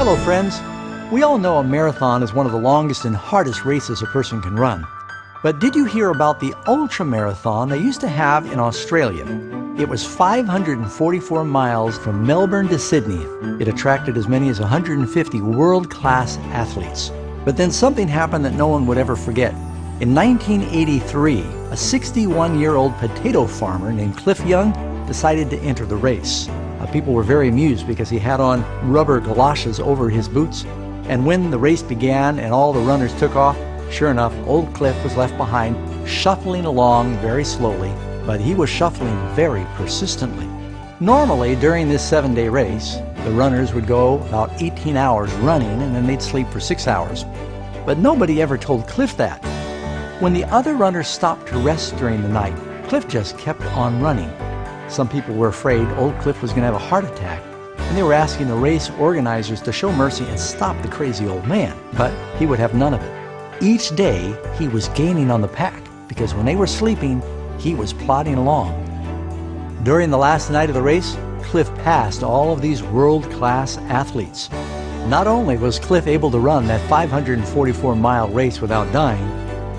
Hello friends. We all know a marathon is one of the longest and hardest races a person can run. But did you hear about the ultra marathon they used to have in Australia? It was 544 miles from Melbourne to Sydney. It attracted as many as 150 world-class athletes. But then something happened that no one would ever forget. In 1983, a 61-year-old potato farmer named Cliff Young decided to enter the race. People were very amused because he had on rubber galoshes over his boots. And when the race began and all the runners took off, sure enough, old Cliff was left behind, shuffling along very slowly, but he was shuffling very persistently. Normally, during this 7-day race, the runners would go about 18 hours running and then they'd sleep for 6 hours. But nobody ever told Cliff that. When the other runners stopped to rest during the night, Cliff just kept on running. Some people were afraid old Cliff was going to have a heart attack, and they were asking the race organizers to show mercy and stop the crazy old man, but he would have none of it. Each day, he was gaining on the pack, because when they were sleeping, he was plodding along. During the last night of the race, Cliff passed all of these world-class athletes. Not only was Cliff able to run that 544-mile race without dying,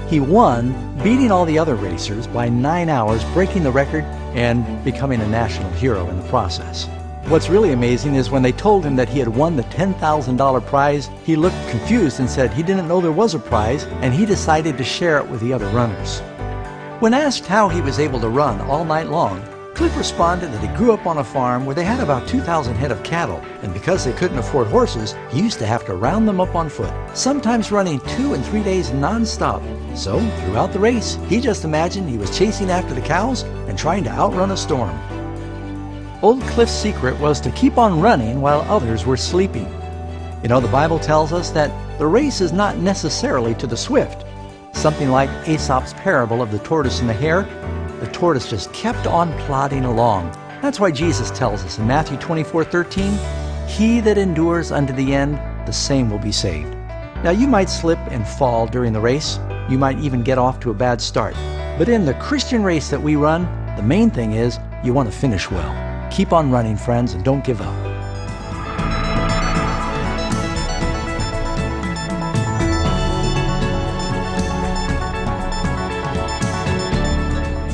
he won, beating all the other racers by 9 hours, breaking the record and becoming a national hero in the process. What's really amazing is when they told him that he had won the $10,000 prize, he looked confused and said he didn't know there was a prize, and he decided to share it with the other runners. When asked how he was able to run all night long, Cliff responded that he grew up on a farm where they had about 2,000 head of cattle, and because they couldn't afford horses, he used to have to round them up on foot, sometimes running 2 and 3 days non-stop. So, throughout the race, he just imagined he was chasing after the cows and trying to outrun a storm. Old Cliff's secret was to keep on running while others were sleeping. You know, the Bible tells us that the race is not necessarily to the swift. Something like Aesop's parable of the tortoise and the hare. The tortoise just kept on plodding along. That's why Jesus tells us in Matthew 24:13, "He that endures unto the end, the same will be saved." Now you might slip and fall during the race. You might even get off to a bad start. But in the Christian race that we run, the main thing is you want to finish well. Keep on running, friends, and don't give up.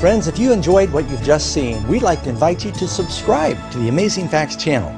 Friends, if you enjoyed what you've just seen, we'd like to invite you to subscribe to the Amazing Facts channel.